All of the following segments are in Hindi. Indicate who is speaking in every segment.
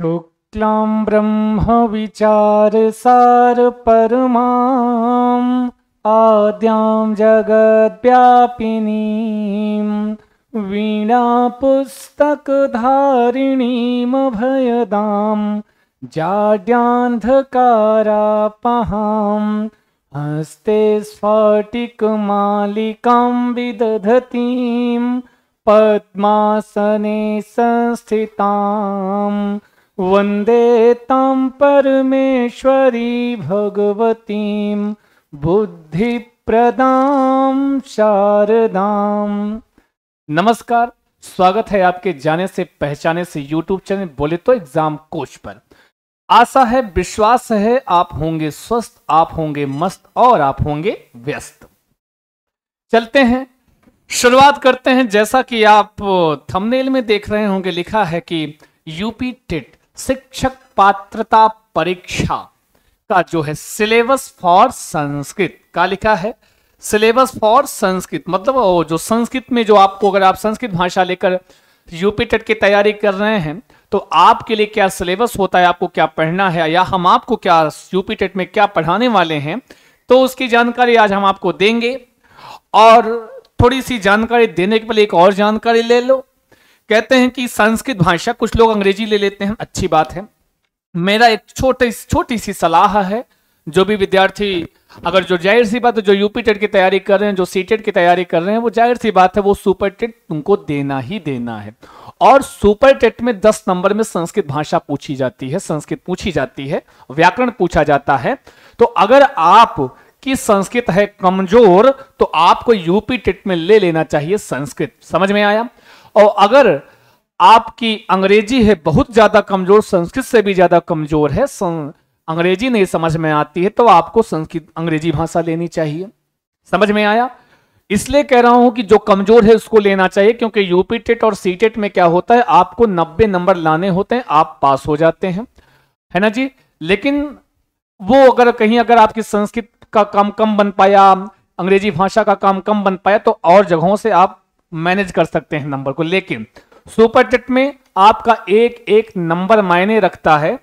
Speaker 1: शुक्लां ब्रह्मविचारसारपरमाम् आद्यां जगद्व्यापिनीं वीणापुस्तकधारिणीमभयदां जाड्यान्धकारापहां हस्ते स्फटिकमालिकां विदधतीं पद्मासने संस्थितां वन्दे तां परमेश्वरी भगवतीं बुद्धिप्रदां शारदां। नमस्कार, स्वागत है आपके जाने से पहचाने से यूट्यूब चैनल बोले तो एग्जाम कोच पर। आशा है, विश्वास है आप होंगे स्वस्थ, आप होंगे मस्त और आप होंगे व्यस्त। चलते हैं, शुरुआत करते हैं। जैसा कि आप थंबनेल में देख रहे होंगे, लिखा है कि यूपी टेट शिक्षक पात्रता परीक्षा का जो है सिलेबस फॉर संस्कृत का लिखा है। सिलेबस फॉर संस्कृत मतलब जो संस्कृत में जो आपको, अगर आप संस्कृत भाषा लेकर यूपी टेट की तैयारी कर रहे हैं तो आपके लिए क्या सिलेबस होता है, आपको क्या पढ़ना है, या हम आपको क्या यूपी टेट में क्या पढ़ाने वाले हैं, तो उसकी जानकारी आज हम आपको देंगे। और थोड़ी सी जानकारी देने के पहले एक और जानकारी ले लो। कहते हैं कि संस्कृत भाषा, कुछ लोग अंग्रेजी ले लेते हैं, अच्छी बात है। मेरा एक छोटी सी सलाह है, जो भी विद्यार्थी, अगर जो जाहिर सी बात है, जो यूपी टेट की तैयारी कर रहे हैं, जो सीटेट की तैयारी कर रहे हैं, वो जाहिर सी बात है वो सुपर टेट तुमको देना ही देना है। और सुपर टेट में 10 नंबर में संस्कृत भाषा पूछी जाती है, संस्कृत पूछी जाती है, व्याकरण पूछा जाता है। तो अगर आप की संस्कृत है कमजोर तो आपको यूपी टेट में ले लेना चाहिए संस्कृत। समझ में आया? और अगर आपकी अंग्रेजी है बहुत ज्यादा कमजोर, संस्कृत से भी ज्यादा कमजोर है, अंग्रेजी नहीं समझ में आती है, तो आपको संस्कृत अंग्रेजी भाषा लेनी चाहिए। समझ में आया? इसलिए कह रहा हूं कि जो कमजोर है उसको लेना चाहिए, क्योंकि यूपी टेट और सी टेट में क्या होता है, आपको 90 नंबर लाने होते हैं, आप पास हो जाते हैं, है ना जी। लेकिन वो अगर आपकी संस्कृत का काम कम बन पाया, अंग्रेजी भाषा का काम कम बन पाया, तो और जगहों से आप मैनेज कर सकते हैं नंबर को। लेकिन सुपर टेट में आपका एक एक नंबर मायने रखता है,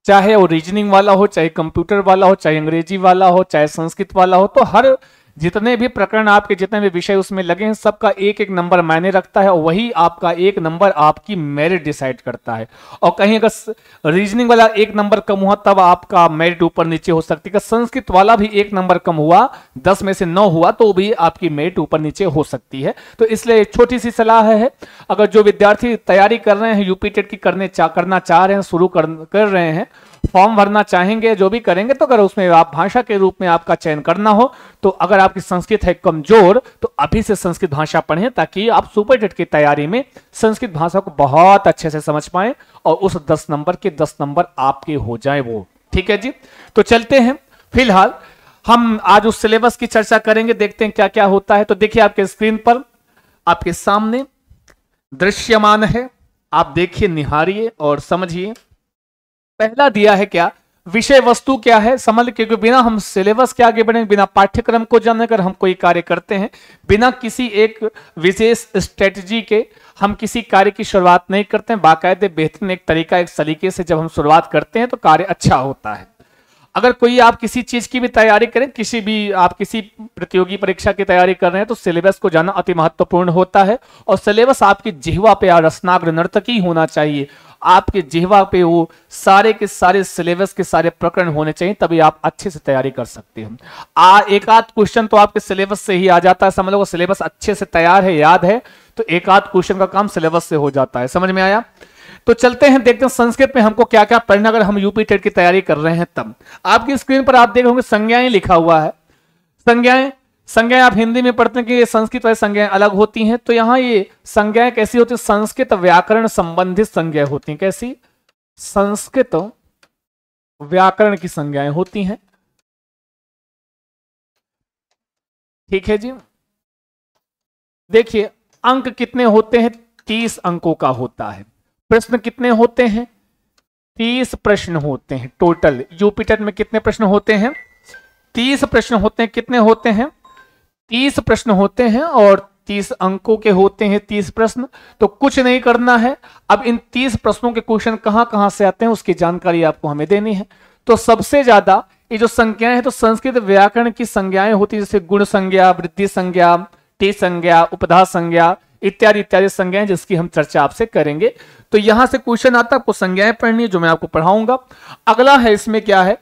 Speaker 1: चाहे वो रीजनिंग वाला हो, चाहे कंप्यूटर वाला हो, चाहे अंग्रेजी वाला हो, चाहे संस्कृत वाला हो। तो हर जितने भी प्रकरण आपके, जितने भी विषय उसमें लगे हैं, सबका एक एक नंबर मायने रखता है, और वही आपका एक नंबर आपकी मेरिट डिसाइड करता है। और कहीं अगर रीजनिंग वाला एक नंबर कम हुआ तब आपका मेरिट ऊपर नीचे हो सकती है। संस्कृत वाला भी एक नंबर कम हुआ, 10 में से 9 हुआ, तो भी आपकी मेरिट ऊपर नीचे हो सकती है। तो इसलिए छोटी सी सलाह है, अगर जो विद्यार्थी तैयारी कर रहे हैं, यूपी टेट की करना चाह रहे हैं, शुरू कर रहे हैं, फॉर्म भरना चाहेंगे, जो भी करेंगे, तो अगर उसमें आप भाषा के रूप में आपका चयन करना हो, तो अगर आपकी संस्कृत है कमजोर तो अभी से संस्कृत भाषा पढ़ें, ताकि आप सुपर टेट की तैयारी में संस्कृत भाषा को बहुत अच्छे से समझ पाएं और उस 10 नंबर के 10 नंबर आपके हो जाए वो। ठीक है जी, तो चलते हैं। फिलहाल हम आज उस सिलेबस की चर्चा करेंगे, देखते हैं क्या क्या होता है। तो देखिए, आपके स्क्रीन पर आपके सामने दृश्यमान है, आप देखिए, निहारिए और समझिए। पहला दिया है क्या, विषय वस्तु क्या है, समझ, क्योंकि बिना हम सिलेबस के आगे बढ़ेंगे, बिना पाठ्यक्रम को जानकर हम कोई कार्य करते हैं, बिना किसी एक विशेष स्ट्रेटजी के हम किसी कार्य की शुरुआत नहीं करते हैं। बाकायदे बेहतरीन एक तरीका, एक सलीके से जब हम शुरुआत करते हैं तो कार्य अच्छा होता है। अगर कोई आप किसी चीज की भी तैयारी करें, किसी भी आप किसी प्रतियोगी परीक्षा की तैयारी कर रहे हैं, तो सिलेबस को जानना अति महत्वपूर्ण होता है। और सिलेबस आपकी जिह्वा पे या रसनाग्र नर्तकी होना चाहिए, आपके जिह्वा पे वो सारे के सारे सिलेबस के सारे प्रकरण होने चाहिए, तभी आप अच्छे से तैयारी कर सकते हैं। एक आध क्वेश्चन तो आपके सिलेबस से ही आ जाता है, समझ लो सिलेबस अच्छे से तैयार है, याद है, तो एक आध क्वेश्चन का काम सिलेबस से हो जाता है। समझ में आया? तो चलते हैं, देखते हैं संस्कृत में हमको क्या क्या पढ़ना, अगर हम यूपी टेट की तैयारी कर रहे हैं तब। आपकी स्क्रीन पर आप देख होंगे संज्ञाएं लिखा हुआ है। संज्ञाएं आप हिंदी में पढ़ते हैं कि ये संस्कृत वाली संज्ञाएं अलग होती हैं, तो यहां ये संज्ञाएं कैसी होती है, संस्कृत व्याकरण संबंधित संज्ञाएं होती हैं। कैसी? संस्कृत व्याकरण की संज्ञाएं होती हैं। ठीक है जी। देखिए, अंक कितने होते हैं, 30 अंकों का होता है। प्रश्न कितने होते हैं, 30 प्रश्न होते हैं टोटल। यूपी टेट में कितने प्रश्न होते हैं, 30 प्रश्न होते हैं। कितने होते हैं, 30 प्रश्न होते हैं। और 30 अंकों के होते हैं 30 प्रश्न। तो कुछ नहीं करना है, अब इन 30 प्रश्नों के क्वेश्चन कहां कहां से आते हैं उसकी जानकारी आपको हमें देनी है। तो सबसे ज्यादा ये जो संज्ञाएं हैं, तो संस्कृत व्याकरण की संज्ञाएं होती है, जैसे गुण संज्ञा, वृद्धि संज्ञा, टी संज्ञा, उपधा संज्ञा इत्यादि इत्यादि संज्ञाएं, जिसकी हम चर्चा आपसे करेंगे। तो यहां से क्वेश्चन आता है, आपको संज्ञाएं पढ़नी है जो मैं आपको पढ़ाऊंगा। अगला है, इसमें क्या है,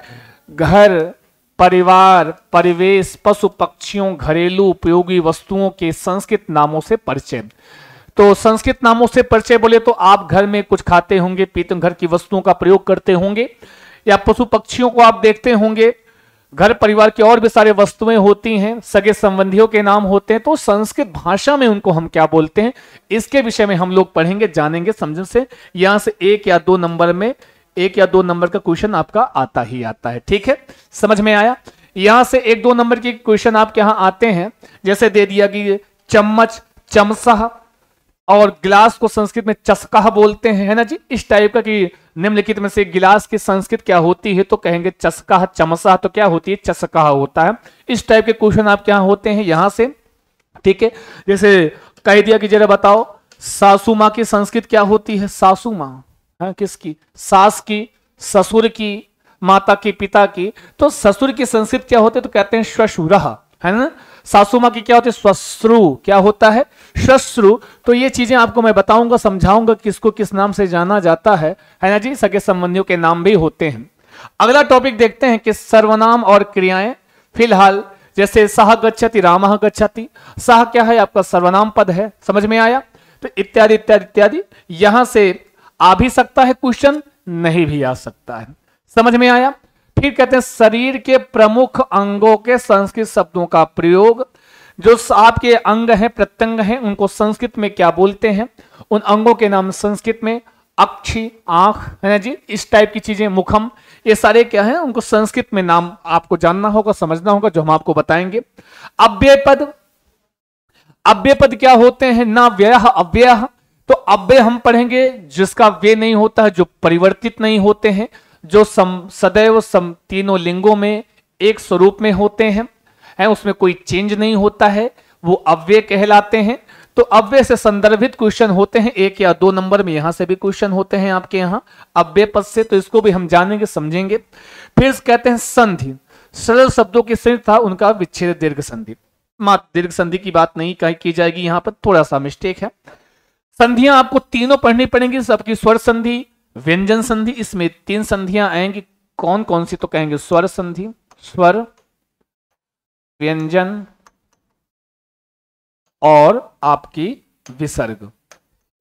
Speaker 1: घर, परिवार, परिवेश, पशु पक्षियों, घरेलू उपयोगी वस्तुओं के संस्कृत नामों से परिचय। तो संस्कृत नामों से परिचय बोले तो आप घर में कुछ खाते होंगे, पीते, घर की वस्तुओं का प्रयोग करते होंगे, या पशु पक्षियों को आप देखते होंगे। घर परिवार की और भी सारे वस्तुएं होती हैं, सगे संबंधियों के नाम होते हैं, तो संस्कृत भाषा में उनको हम क्या बोलते हैं, इसके विषय में हम लोग पढ़ेंगे, जानेंगे, समझने से यहां से 1 या 2 नंबर में 1 या 2 नंबर का क्वेश्चन आपका आता ही आता है। ठीक है, समझ में आया। यहां से 1-2 नंबर के क्वेश्चन आपके यहां आते हैं, जैसे दे दिया कि चम्मच, चमचा, और गिलास को संस्कृत में चस्का बोलते हैं, है ना जी। इस टाइप का कि निम्नलिखित में से गिलास की संस्कृत क्या होती है, तो कहेंगे चस्का, चमचा तो क्या होती है, चस्का होता है। इस टाइप के क्वेश्चन आपके यहां होते हैं यहां से। ठीक है, जैसे कह दिया कि जरा बताओ सासू माँ की संस्कृत क्या होती है, सासू माँ, किसकी, सास की, ससुर की, माता की, पिता की। तो ससुर की संस्कृत क्या होती है, तो कहते हैं श्वशुरः, है ना। सासू माँ की क्या होती है, श्वश्रु, क्या होता है, श्वश्रु। तो ये चीजें आपको मैं बताऊंगा, समझाऊंगा किसको किस नाम से जाना जाता है ना जी। सगे संबंधियों के नाम भी होते हैं। अगला टॉपिक देखते हैं कि सर्वनाम और क्रियाएं। फिलहाल जैसे सह गच्छति, रामः गच्छति, सह क्या है, आपका सर्वनाम पद है, समझ में आया। तो इत्यादि इत्यादि इत्यादि, यहां से आ भी सकता है क्वेश्चन, नहीं भी आ सकता है, समझ में आया। फिर कहते हैं शरीर के प्रमुख अंगों के संस्कृत शब्दों का प्रयोग। जो आपके अंग हैं, प्रत्यंग हैं, उनको संस्कृत में क्या बोलते हैं, उन अंगों के नाम संस्कृत में अक्षि, आंख, है ना जी। इस टाइप की चीजें, मुखम, ये सारे क्या हैं, उनको संस्कृत में नाम आपको जानना होगा, समझना होगा, जो हम आपको बताएंगे। अव्यय पद, अव्यय पद क्या होते हैं, ना व्यय अव्यय। तो अव्यय हम पढ़ेंगे जिसका व्यय नहीं होता है, जो परिवर्तित नहीं होते हैं, जो सदैव तीनों लिंगों में एक स्वरूप में होते हैं, उसमें कोई चेंज नहीं होता है, वो अव्यय कहलाते हैं। तो अव्यय से संदर्भित क्वेश्चन होते हैं 1 या 2 नंबर में, यहां से भी क्वेश्चन होते हैं आपके यहां अव्यय पद से, तो इसको भी हम जानेंगे, समझेंगे। फिर कहते हैं संधि, सरल शब्दों की संधि था उनका विच्छेद दीर्घ संधि। मात्र दीर्घ संधि की बात नहीं की जाएगी, यहां पर थोड़ा सा मिस्टेक है। संधियां आपको तीनों पढ़नी पड़ेंगी, सबकी स्वर संधि, व्यंजन संधि, इसमें 3 संधियां आएंगी। कौन कौन सी, तो कहेंगे स्वर संधि, स्वर, व्यंजन और आपकी विसर्ग।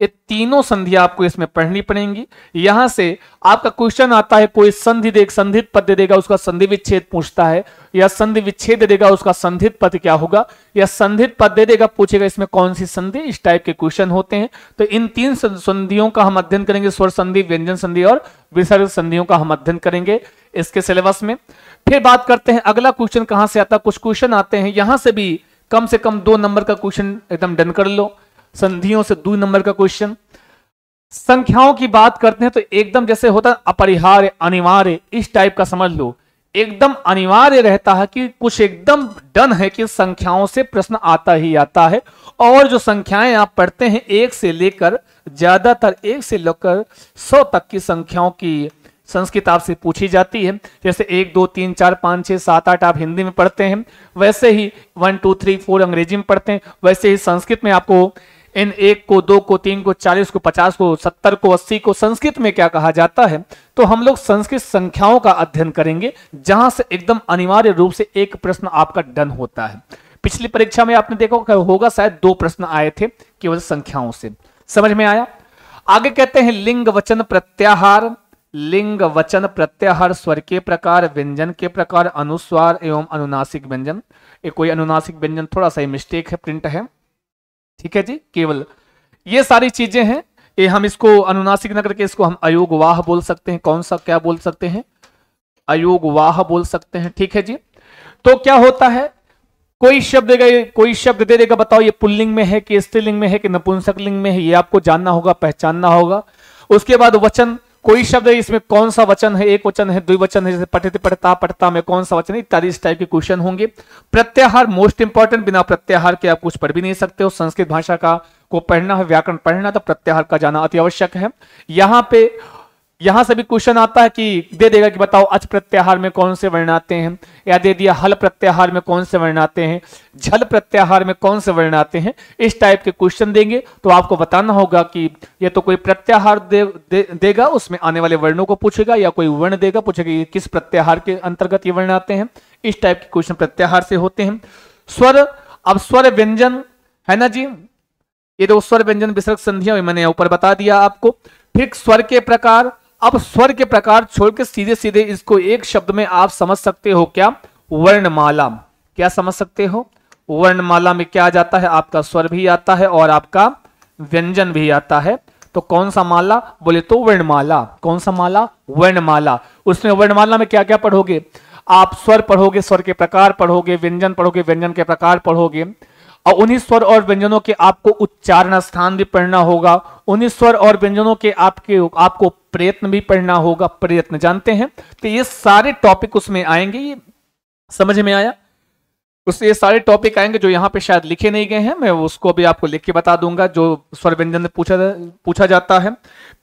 Speaker 1: ये तीनों संधियां आपको इसमें पढ़नी पड़ेंगी। यहां से आपका क्वेश्चन आता है, कोई संधि देख, संधित पद दे देगा, उसका संधि विच्छेद पूछता है, या संधि विच्छेद दे देगा, उसका संधित पद क्या होगा, या संधित पद दे देगा, पूछेगा इसमें कौन सी संधि। इस टाइप के क्वेश्चन होते हैं। तो इन 3 संधियों का हम अध्ययन करेंगे, स्वर संधि, व्यंजन संधि और विसर्ग संधियों का हम अध्ययन करेंगे इसके सिलेबस में। फिर बात करते हैं अगला क्वेश्चन कहां से आता है। कुछ क्वेश्चन आते हैं यहां से भी कम से कम 2 नंबर का क्वेश्चन एकदम डन कर लो, संधियों से 2 नंबर का क्वेश्चन। संख्याओं की बात करते हैं तो एकदम जैसे होता है अपरिहार्य, अनिवार्य, इस टाइप का समझ लो। एकदम अनिवार्य रहता है कि कुछ एकदम डन है कि संख्याओं से प्रश्न आता ही आता है। और जो संख्याएं आप पढ़ते हैं 1 से लेकर ज्यादातर 1 से लेकर 100 तक की संख्याओं की संस्कृत आपसे पूछी जाती है। जैसे 1 2 3 4 5 6 7 8 आप हिंदी में पढ़ते हैं, वैसे ही 1 2 3 4 अंग्रेजी में पढ़ते हैं, वैसे ही संस्कृत में आपको इन 1 को 2 को 3 को 40 को 50 को 70 को 80 को संस्कृत में क्या कहा जाता है। तो हम लोग संस्कृत संख्याओं का अध्ययन करेंगे, जहां से एकदम अनिवार्य रूप से एक प्रश्न आपका डन होता है। पिछली परीक्षा में आपने देखा होगा शायद 2 प्रश्न आए थे केवल संख्याओं से, समझ में आया। आगे कहते हैं लिंग वचन प्रत्याहार। लिंग वचन प्रत्याहार, स्वर के प्रकार, व्यंजन के प्रकार, अनुस्वार एवं अनुनासिक व्यंजन। ये कोई अनुनासिक व्यंजन थोड़ा सा मिस्टेक है, प्रिंट है, ठीक है जी। केवल ये सारी चीजें हैं, ये हम इसको अनुनासिक न करके इसको हम अयोगवाह बोल सकते हैं। कौन सा क्या बोल सकते हैं, अयोगवाह बोल सकते हैं, ठीक है जी। तो क्या होता है, कोई शब्द देगा, कोई शब्द दे देगा, बताओ ये पुल्लिंग में है कि स्त्रीलिंग में है कि नपुंसक लिंग में है, ये आपको जानना होगा, पहचानना होगा। उसके बाद वचन, कोई शब्द है इसमें कौन सा वचन है, एक वचन है, द्विवचन है, जैसे पठित पठता पठता में कौन सा वचन है इत्यादि, इस टाइप के क्वेश्चन होंगे। प्रत्याहार मोस्ट इंपॉर्टेंट, बिना प्रत्याहार के आप कुछ पढ़ भी नहीं सकते हो। संस्कृत भाषा का को पढ़ना है, व्याकरण पढ़ना, तो प्रत्याहार का जाना अति आवश्यक है। यहां से भी क्वेश्चन आता है कि दे देगा कि बताओ अच प्रत्याहार में कौन से वर्ण आते हैं, या दे दिया हल प्रत्याहार में कौन से वर्ण आते हैं, झल प्रत्याहार में कौन से वर्ण आते हैं, इस टाइप के क्वेश्चन देंगे। तो आपको बताना होगा कि ये तो कोई प्रत्याहार देगा, उसमें आने वाले वर्णों को पूछेगा, या कोई वर्ण देगा पूछेगा कि किस प्रत्याहार के अंतर्गत ये वर्ण आते हैं। इस टाइप के क्वेश्चन प्रत्याहार से होते हैं। स्वर, अब स्वर व्यंजन है ना जी, ये तो स्वर व्यंजन विसर्ग संधियां मैंने ऊपर बता दिया आपको। फिर स्वर के प्रकार, अब स्वर के प्रकार छोड़ के सीधे सीधे इसको एक शब्द में आप समझ सकते हो क्या, वर्णमाला। क्या समझ सकते हो, वर्णमाला में क्या आ जाता है, आपका स्वर भी आता है और आपका व्यंजन भी आता है। तो कौन सा माला बोले तो वर्णमाला। कौन सा माला, वर्णमाला। उसमें वर्णमाला में क्या क्या पढ़ोगे आप, स्वर पढ़ोगे, स्वर के प्रकार पढ़ोगे, व्यंजन पढ़ोगे, व्यंजन के प्रकार पढ़ोगे, और उन्हीं स्वर और व्यंजनों के आपको उच्चारण स्थान भी पढ़ना होगा। उन्हीं स्वर और व्यंजनों के आपको प्रयत्न भी पढ़ना होगा। प्रयत्न जानते हैं, तो ये सारे टॉपिक उसमें आएंगे। ये समझ में आया, उससे ये सारे टॉपिक आएंगे जो यहाँ पे शायद लिखे नहीं गए हैं, मैं उसको भी आपको लिख के बता दूंगा जो स्वर व्यंजन पूछा जाता है।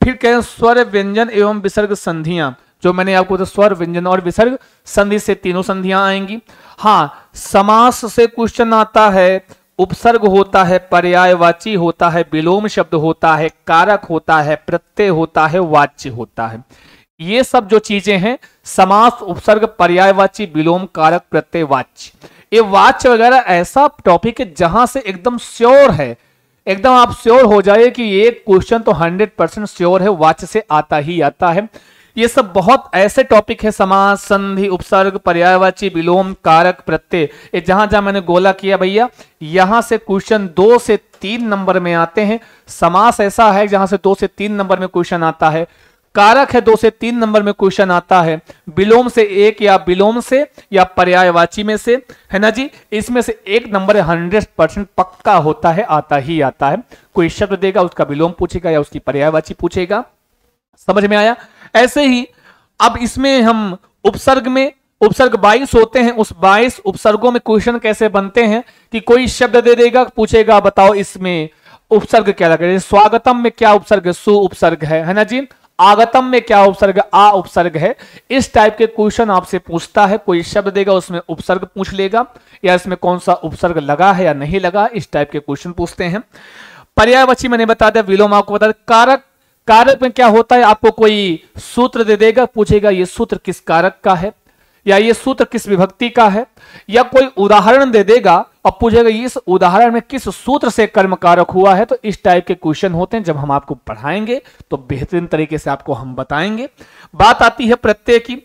Speaker 1: फिर कहें स्वर व्यंजन एवं विसर्ग संधियां, जो मैंने आपको तो स्वर व्यंजन और विसर्ग संधि से तीनों संधियां आएंगी। हाँ, समास से क्वेश्चन आता है, उपसर्ग होता है, पर्यायवाची होता है, विलोम शब्द होता है, कारक होता है, प्रत्यय होता है, वाच्य होता है। ये सब जो चीजें हैं, समास, उपसर्ग, पर्यायवाची, विलोम, कारक, प्रत्यय, वाच्य, ये वाच्य वगैरह ऐसा टॉपिक है जहां से एकदम श्योर है, एकदम आप श्योर हो जाए कि ये क्वेश्चन तो 100% श्योर है, वाच्य से आता ही आता है। ये सब बहुत ऐसे टॉपिक है, समास, संधि, उपसर्ग, पर्यायवाची, विलोम, कारक, प्रत्यय, ये जहां जहां मैंने गोला किया भैया, यहां से क्वेश्चन 2 से 3 नंबर में आते हैं। समास ऐसा है जहां से 2 से 3 नंबर में क्वेश्चन आता है, कारक है 2 से 3 नंबर में क्वेश्चन आता है, विलोम से 1 या विलोम से या पर्यायवाची में से, है ना जी, इसमें से 1 नंबर 100% पक्का होता है, आता ही आता है। कोई शब्द देगा, उसका विलोम पूछेगा या उसकी पर्यायवाची पूछेगा। समझ में आया। ऐसे ही अब इसमें हम उपसर्ग में, उपसर्ग 22 होते हैं, उस 22 उपसर्गों में क्वेश्चन कैसे बनते हैं कि कोई शब्द दे देगा, पूछेगा बताओ इसमें उपसर्ग क्या लगे। स्वागतम में क्या उपसर्ग है, सु उपसर्ग है ना जी। आगतम में क्या उपसर्ग, आ उपसर्ग है। इस टाइप के क्वेश्चन आपसे पूछता है, कोई शब्द देगा उसमें उपसर्ग पूछ लेगा, या इसमें कौन सा उपसर्ग लगा है या नहीं लगा, इस टाइप के क्वेश्चन पूछते हैं। पर्यायवाची मैंने बता दिया, विलोम आपको बता दिया। कारक, कारक में क्या होता है, आपको कोई सूत्र दे देगा, पूछेगा ये सूत्र किस कारक का है, या ये सूत्र किस विभक्ति का है, या कोई उदाहरण दे देगा और पूछेगा इस उदाहरण में किस सूत्र से कर्म कारक हुआ है। तो इस टाइप के क्वेश्चन होते हैं, जब हम आपको पढ़ाएंगे तो बेहतरीन तरीके से आपको हम बताएंगे। बात आती है प्रत्यय की,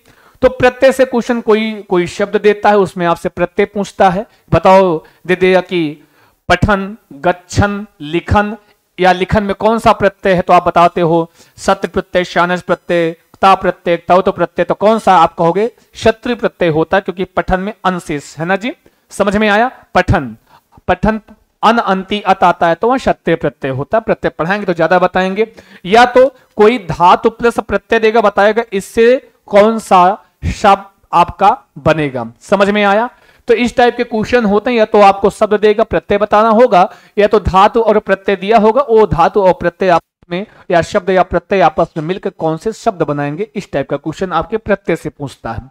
Speaker 1: तो प्रत्यय से क्वेश्चन कोई शब्द देता है, उसमें आपसे प्रत्यय पूछता है, बताओ दे देगा कि पठन, गच्छन, लिखन, या लिखन में कौन सा प्रत्यय है, तो आप बताते हो सत्र प्रत्यय, शानज प्रत्यय, ता प्रत्यय, तव प्रत्यय, तो कौन सा आप कहोगे क्षत्रिय प्रत्यय होता है, क्योंकि पठन में अनशेष है ना जी। समझ में आया। पठन, पठन अन अंति अत आता है तो वह क्षत्रिय प्रत्यय होता है। प्रत्यय पढ़ाएंगे तो ज्यादा बताएंगे। या तो कोई धातु प्लस प्रत्यय देगा, बताएगा इससे कौन सा शब्द आपका बनेगा। समझ में आया। तो इस टाइप के क्वेश्चन होते हैं, या तो आपको शब्द देगा, प्रत्यय बताना होगा, या तो धातु और प्रत्यय दिया होगा, वो धातु और प्रत्यय आपस में, या शब्द या प्रत्यय आपस में मिलकर कौन से शब्द बनाएंगे, इस टाइप का क्वेश्चन आपके प्रत्यय से पूछता है।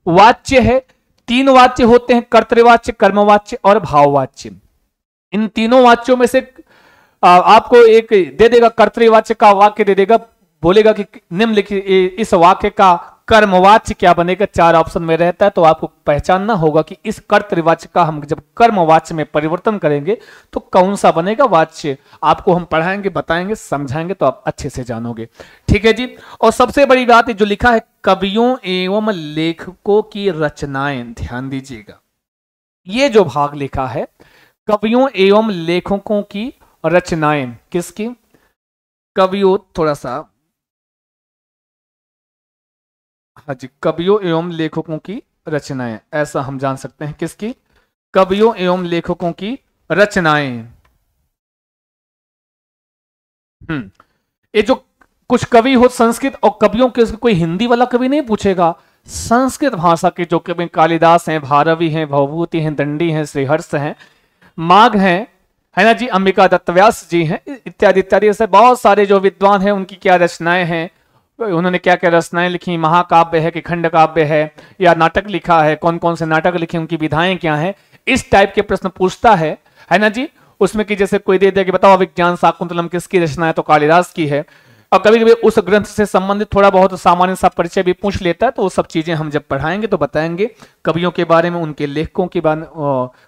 Speaker 1: वाच्य है, 3 वाच्य होते हैं, कर्तृवाच्य, कर्मवाच्य और भाववाच्य। इन तीनों वाच्यों में से आपको एक दे देगा, कर्तृवाच्य का वाक्य दे देगा, बोलेगा कि निम्नलिखित इस वाक्य का कर्मवाच्य क्या बनेगा, 4 ऑप्शन में रहता है। तो आपको पहचानना होगा कि इस कर्तृवाच्य का हम जब कर्मवाच्य में परिवर्तन करेंगे तो कौन सा बनेगा वाच्य। आपको हम पढ़ाएंगे, बताएंगे, समझाएंगे, तो आप अच्छे से जानोगे। ठीक है जी। और सबसे बड़ी बात जो लिखा है, कवियों एवं लेखकों की रचनाएं, ध्यान दीजिएगा, ये जो भाग लिखा है कवियों एवं लेखकों की रचनाएं, किसकी, कवियों, थोड़ा सा, हाँ जी, कवियों एवं लेखकों की रचनाएं, ऐसा हम जान सकते हैं, किसकी, कवियों एवं लेखकों की रचनाएं। ये जो कुछ कवि हो संस्कृत, और कवियों के कोई हिंदी वाला कवि नहीं पूछेगा, संस्कृत भाषा के जो कवि कालिदास हैं, भारवी हैं, भवभूति हैं, दंडी हैं, श्रीहर्ष हैं, माघ हैं, है ना जी, अंबिका दत्त व्यास जी हैं, इत्यादि इत्यादि ऐसे बहुत सारे जो विद्वान हैं उनकी क्या रचनाएं हैं, उन्होंने क्या क्या रचनाएं लिखी, महाकाव्य है कि खंड काव्य है या नाटक लिखा है, कौन कौन से नाटक लिखे, उनकी विधाएं क्या हैं, इस टाइप के प्रश्न पूछता है ना जी। उसमें कि जैसे कोई दे दिया कि बताओ विज्ञान शाकुंतलम किसकी रचना है, तो कालिदास की है। और कभी कभी उस ग्रंथ से संबंधित थोड़ा बहुत सामान्य सा परिचय भी पूछ लेता है, तो वो सब चीजें हम जब पढ़ाएंगे तो बताएंगे कवियों के बारे में, उनके लेखकों के बारे,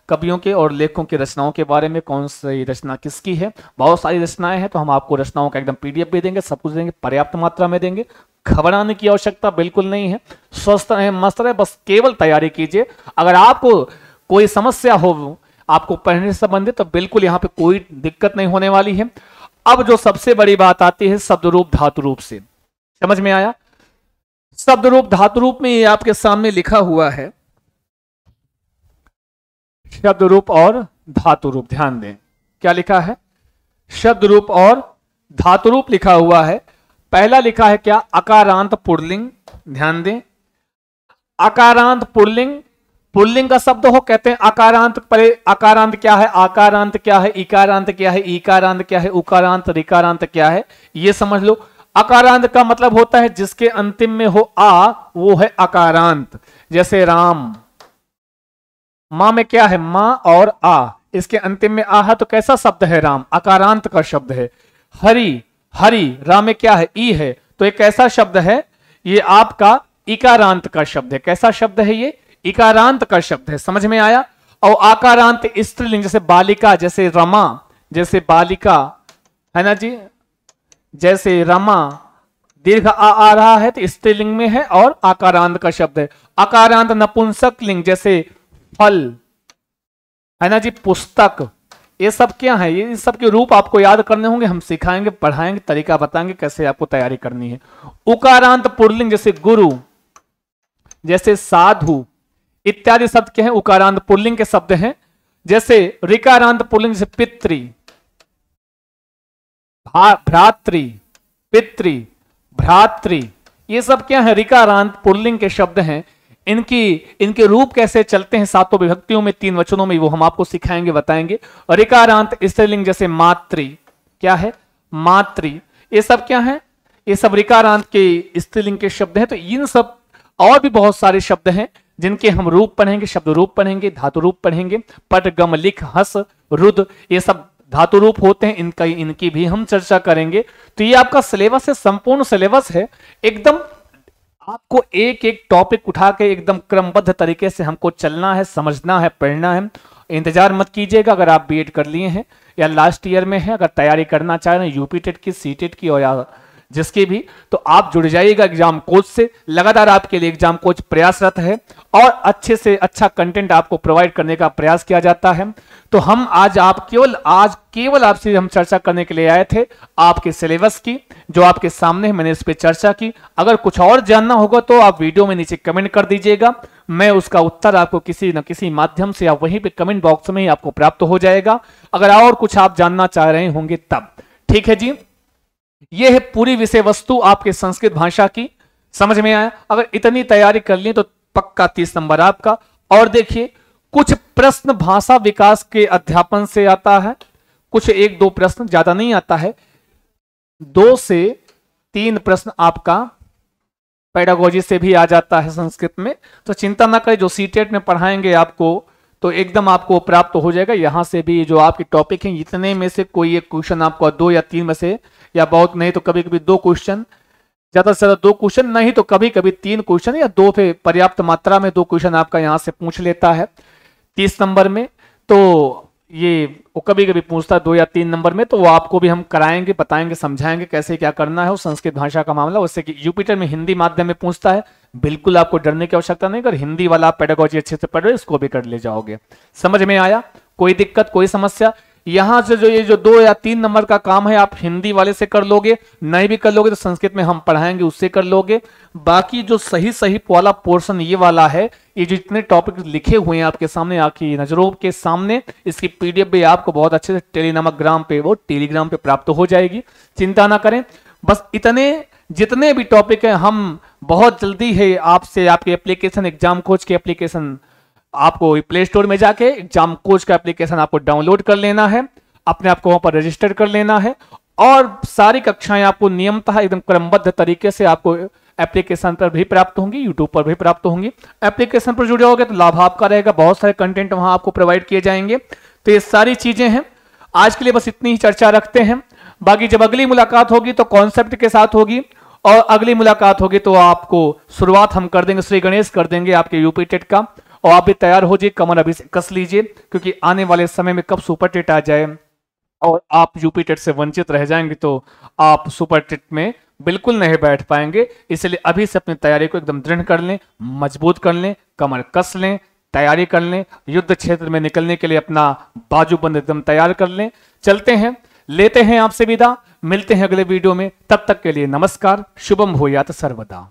Speaker 1: कवियों के और लेखकों की रचनाओं के बारे में, कौन सी रचना किसकी है। बहुत सारी रचनाएं हैं, तो हम आपको रचनाओं का एकदम पीडीएफ भी देंगे, सब कुछ देंगे, पर्याप्त मात्रा में देंगे। घबराने की आवश्यकता बिल्कुल नहीं है, स्वस्थ रहे, मस्त रहे, बस केवल तैयारी कीजिए। अगर आपको कोई समस्या हो आपको पढ़ने से संबंधित, तो बिल्कुल यहाँ पे कोई दिक्कत नहीं होने वाली है। अब जो सबसे बड़ी बात आती है शब्द रूप धातु रूप से, समझ में आया? शब्द रूप धातु रूप में ये आपके सामने लिखा हुआ है, शब्द रूप और धातु रूप। ध्यान दें क्या लिखा है, शब्द रूप और धातु रूप लिखा हुआ है। पहला लिखा है क्या, अकारांत पुल्लिंग। ध्यान दें, अकारांत पुल्लिंग, पुल्लिंग का शब्द हो, कहते हैं अकारांत। पहले अकारांत क्या है, आकारांत क्या है, इकारांत क्या है, ईकारांत क्या है, उकारांत ऋकारांत क्या है, ये समझ लो। अकारांत का मतलब होता है जिसके अंतिम में हो आ, वो है अकारांत। जैसे राम, मां में क्या है, मां और आ, इसके अंतिम में आ है, तो कैसा शब्द है राम, अकारांत का शब्द है। हरि, हरि, राम में क्या है, ई है, तो एक कैसा शब्द है, ये आपका इकारांत का शब्द है। कैसा शब्द है ये, इकारांत का शब्द है। समझ में आया? और आकारांत स्त्रीलिंग, जैसे बालिका, जैसे रमा, जैसे बालिका, है ना जी, जैसे रमा, दीर्घ आ रहा है तो स्त्रीलिंग में है और आकारांत का शब्द है। आकारांत नपुंसक लिंग, जैसे फल, है ना जी, पुस्तक, ये सब क्या है, ये सब के रूप आपको याद करने होंगे, हम सिखाएंगे, पढ़ाएंगे, तरीका बताएंगे कैसे आपको तैयारी करनी है। उकारांत पुल्लिंग, जैसे गुरु, जैसे साधु, इत्यादि शब्द के हैं, उकारांत पुल्लिंग के शब्द हैं। जैसे ऋकारांत पुल्लिंग, जैसे पितृ, भ्रातृ, पितृ, भ्रातृ, ये सब क्या है, ऋकारांत पुल्लिंग के शब्द हैं। इनके रूप कैसे चलते हैं सातों विभक्तियों में, तीन वचनों में, वो हम आपको सिखाएंगे, बताएंगे। और ऋकारांत स्त्रीलिंग, जैसे मातृ, क्या है, मातृ, ये सब क्या है, ये सब ऋकारांत के स्त्रीलिंग के शब्द हैं। तो इन सब और भी बहुत सारे शब्द हैं जिनके हम रूप पढ़ेंगे, शब्द रूप पढ़ेंगे, धातु रूप पढ़ेंगे। पट, गम, लिख, हस, रुद, ये सब धातु रूप होते हैं, इनकी भी हम चर्चा करेंगे। तो ये आपका सिलेबस है, संपूर्ण सिलेबस है एकदम। आपको एक एक टॉपिक उठा के एकदम क्रमबद्ध तरीके से हमको चलना है, समझना है, पढ़ना है। इंतजार मत कीजिएगा अगर आप बीएड कर लिए हैं या लास्ट ईयर में हैं, अगर तैयारी करना चाह रहे हैं यूपी टेट की, सी टेट की और या जिसकी भी, तो आप जुड़ जाइएगा एग्जाम कोच से। लगातार आपके लिए एग्जाम कोच प्रयासरत है और अच्छे से अच्छा कंटेंट आपको प्रोवाइड करने का प्रयास किया जाता है। तो हम आज केवल आपसे हम चर्चा करने के लिए आए थे आपके सिलेबस की, जो आपके सामने है, मैंने इस पे चर्चा की। अगर कुछ और जानना होगा तो आप वीडियो में नीचे कमेंट कर दीजिएगा, मैं उसका उत्तर आपको किसी न किसी माध्यम से या वहीं पे कमेंट बॉक्स में ही आपको प्राप्त हो जाएगा, अगर और कुछ आप जानना चाह रहे होंगे तब। ठीक है जी, यह है पूरी विषय वस्तु आपके संस्कृत भाषा की। समझ में आया? अगर इतनी तैयारी कर ली तो पक्का 30 नंबर आपका। और देखिए, कुछ प्रश्न भाषा विकास के अध्यापन से आता है, कुछ 1-2 प्रश्न, ज्यादा नहीं आता है। 2 से 3 प्रश्न आपका पेडागोजी से भी आ जाता है संस्कृत में, तो चिंता ना करें, जो सीटेट में पढ़ाएंगे आपको तो एकदम आपको प्राप्त हो जाएगा। यहां से भी जो आपके टॉपिक हैं, इतने में से कोई एक क्वेश्चन आपको 2 या 3 में से, या बहुत नहीं तो कभी कभी 2 क्वेश्चन, ज्यादा से ज्यादा 2 क्वेश्चन, नहीं तो कभी कभी 3 क्वेश्चन या 2 पे पर्याप्त मात्रा में 2 क्वेश्चन आपका यहां से पूछ लेता है 30 नंबर में। तो ये वो कभी कभी पूछता है 2 या 3 नंबर में, तो वो आपको भी हम कराएंगे, बताएंगे, समझाएंगे कैसे क्या करना है। वो संस्कृत भाषा का मामला, उससे कि यूपिटर में हिंदी माध्यम में पूछता है, बिल्कुल आपको डरने की आवश्यकता नहीं। अगर हिंदी वाला आप पेडागोजी अच्छे से पढ़ रहे, इसको भी कर ले जाओगे। समझ में आया? कोई दिक्कत, कोई समस्या? यहां से जो ये जो 2 या 3 नंबर का काम है, आप हिंदी वाले से कर लोगे, नहीं भी कर लोगे तो संस्कृत में हम पढ़ाएंगे, उससे कर लोगे। बाकी जो सही वाला पोर्शन ये वाला है, ये जो जितने टॉपिक लिखे हुए हैं आपके सामने, आपकी नजरों के सामने, इसकी पीडीएफ भी आपको बहुत अच्छे से टेलीग्राम पे प्राप्त हो जाएगी। चिंता ना करें, बस इतने जितने भी टॉपिक हैं हम बहुत जल्दी है आपसे आपके एप्लीकेशन एग्जाम कोच के एप्लीकेशन आपको प्ले स्टोर में जाके एग्जाम कोच का एप्लीकेशन आपको डाउनलोड कर लेना है, अपने आप को वहां पर रजिस्टर कर लेना है और सारी कक्षाएं आपको नियमतः एकदम क्रमबद्ध तरीके से आपको एप्लीकेशन पर भी प्राप्त होंगी, यूट्यूब पर भी प्राप्त होंगी। एप्लीकेशन पर जुड़े होगे तो लाभ आपका रहेगा, बहुत सारे कंटेंट वहां आपको प्रोवाइड किए जाएंगे। तो ये सारी चीजें हैं, आज के लिए बस इतनी ही चर्चा रखते हैं। बाकी जब अगली मुलाकात होगी तो कॉन्सेप्ट के साथ होगी और अगली मुलाकात होगी तो आपको शुरुआत हम कर देंगे, श्री गणेश कर देंगे आपके यूपी टेट का। और आप भी तैयार हो जाइए, कमर अभी से कस लीजिए, क्योंकि आने वाले समय में कब सुपर टेट आ जाए और आप यूपी टेट से वंचित रह जाएंगे तो आप सुपर टेट में बिल्कुल नहीं बैठ पाएंगे। इसलिए अभी से अपनी तैयारी को एकदम दृढ़ कर लें, मजबूत कर लें, कमर कस लें, तैयारी कर लें, युद्ध क्षेत्र में निकलने के लिए अपना बाजूबंद एकदम तैयार कर लें। चलते हैं, लेते हैं आपसे विदा, मिलते हैं अगले वीडियो में। तब तक के लिए नमस्कार, शुभम भूयात सर्वदा।